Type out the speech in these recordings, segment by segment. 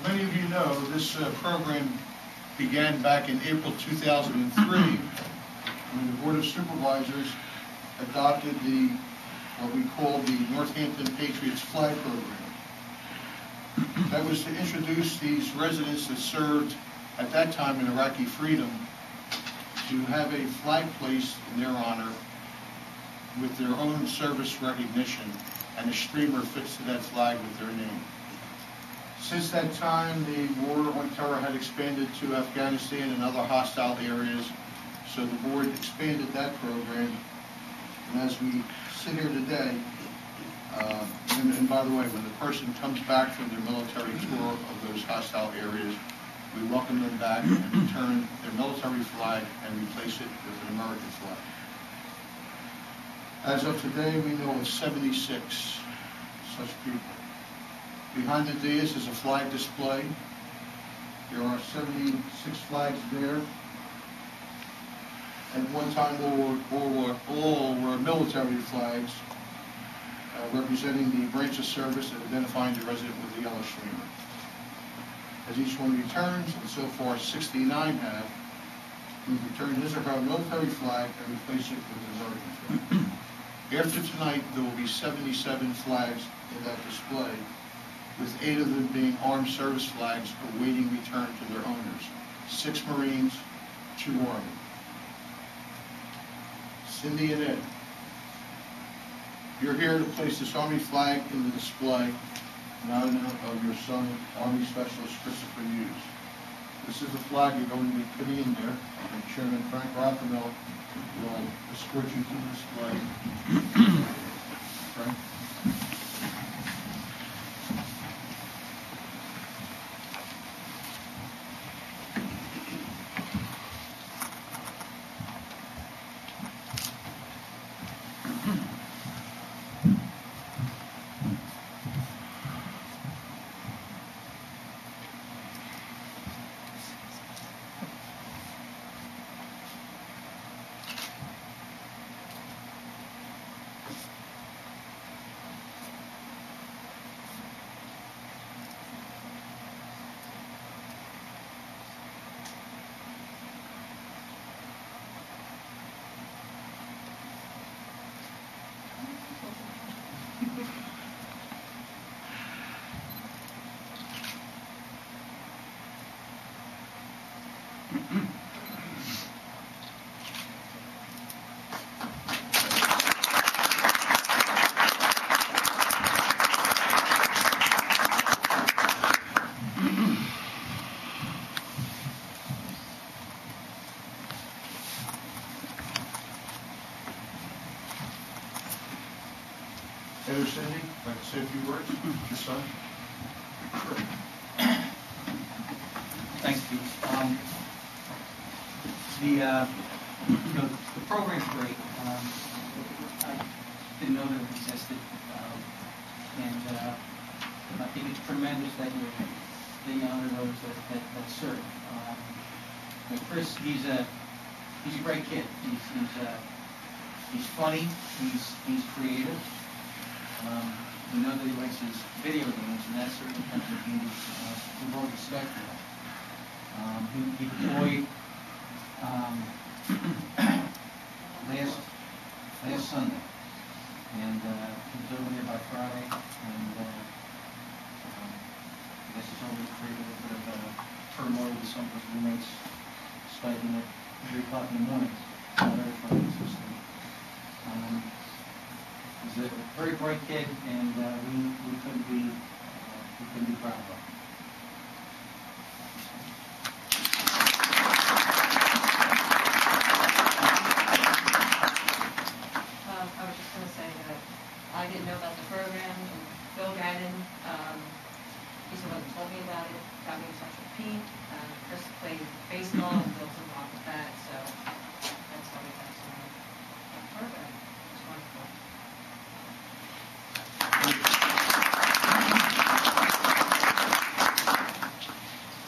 many of you know, this program began back in April 2003 when the Board of Supervisors adopted what we call the Northampton Patriots Flag Program. That was to introduce these residents that served at that time in Iraqi freedom to have a flag placed in their honor with their own service recognition and a streamer fixed to that flag with their name. Since that time, the war on terror had expanded to Afghanistan and other hostile areas, so the board expanded that program. And as we sit here today, and by the way, when the person comes back from their military tour of those hostile areas, we welcome them back and return their military flag and replace it with an American flag. As of today, we know of 76 such people. Behind the dais is a flag display. There are 76 flags there. At one time, all were military flags representing the branch of service and identifying the resident with the yellow streamer. As each one returns, and so far 69 have, we've returned his or her military flag and replaced it with an American flag. After tonight, there will be 77 flags in that display, with 8 of them being armed service flags awaiting return to their owners. 6 Marines, 2 Army. Cindy and Ed, you're here to place this Army flag in the display in honor of your son, Army Specialist Christopher Hughes. This is the flag you're going to be putting in there, and Chairman Frank Rothermel will escort you to the display. Frank? Heather, Cindy, I'd like to say a few words. Your son. Sure. Thanks, Pete. The program's great. I didn't know that it existed, and I think it's tremendous that you're honor those that serve. Chris, he's a great kid. He's funny. He's creative. We know that he likes his video games, and that certainly comes to be we've all respected. He deployed last Sunday, and he was over here by Friday, and I guess it's always created a bit of turmoil with some of his roommates Skyping at 3 o'clock in the morning. He's a very bright kid, and we couldn't be proud of him. I was just going to say that I didn't know about the program. Bill Gannon, he's the one that told me about it, got me in touch with Pete. Chris played baseball and Bill's involved with that, so that's how we got to know the program. It's wonderful.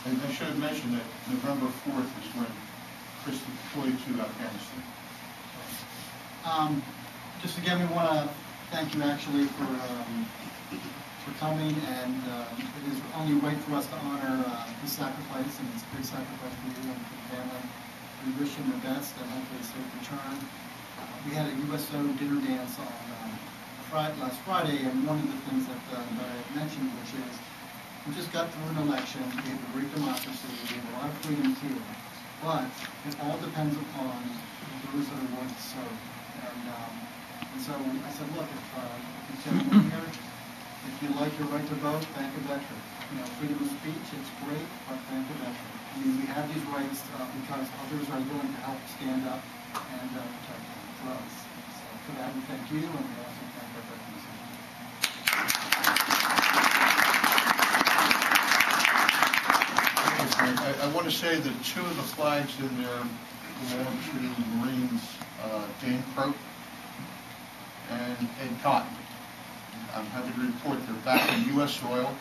And I should have mentioned that November 4th is when Chris deployed to Afghanistan. Just again, we want to thank you actually for for coming, and it is only right for us to honor his sacrifice, and it's a big sacrifice for you and for the family. We wish him the best and hopefully a safe return. We had a USO dinner dance on last Friday, and one of the things that I mentioned, which is we just got through an election, we have a great democracy, we have a lot of freedoms here, but it all depends upon those that are willing to serve. And so I said, look, if you said here, if you like your right to vote, thank a veteran. You know, freedom of speech, it's great, but thank a veteran. I mean, we have these rights because others are willing to help stand up and protect them for us. So for that, we thank you, and we also thank our veterans. I want to say that two of the flags in there belong to the Marines, Dan Croak and Ed Cotton. I'm happy to report they're back in U.S. soil,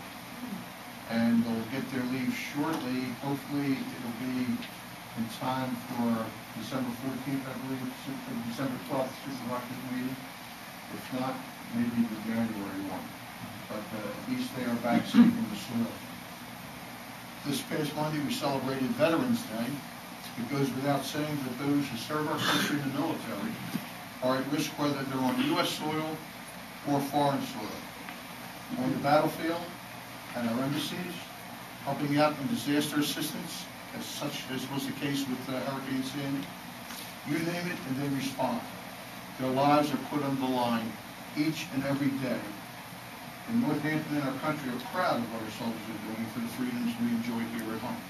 and they'll get their leave shortly. Hopefully, it'll be in time for December 14th, I believe, December 12th, Supervisors meeting. If not, maybe the January one. But at least they are back safe in the soil. This past Monday, we celebrated Veterans Day. It goes without saying that those who serve our country in the military are at risk whether they're on U.S. soil or foreign soil. On the battlefield, at our embassies, helping out in disaster assistance, as was the case with Hurricane Sandy. You name it, and they respond. Their lives are put on the line each and every day. And Northampton and our country are proud of what our soldiers are doing for the freedoms we enjoy here at home.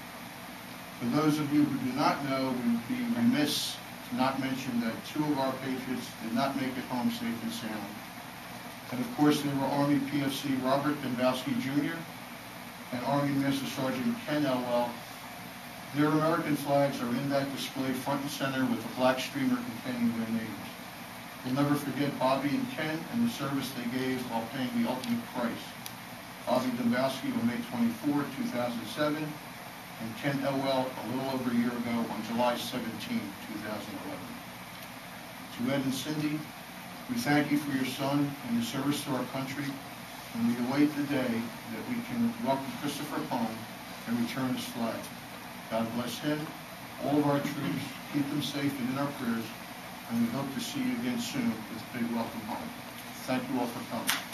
For those of you who do not know, we would be remiss to not mention that two of our patriots did not make it home safe and sound. And of course, there were Army PFC Robert Dembowski Jr. and Army Master Sergeant Ken Elwell. Their American flags are in that display front and center with a black streamer containing their names. We'll never forget Bobby and Ken and the service they gave while paying the ultimate price. Bobby Dembowski on May 24, 2007, and Ken Elwell a little over a year ago on July 17, 2011. To Ed and Cindy, we thank you for your son and your service to our country, and we await the day that we can welcome Christopher home and return his flag. God bless him, all of our troops, keep them safe and in our prayers, and we hope to see you again soon with a big welcome home. Thank you all for coming.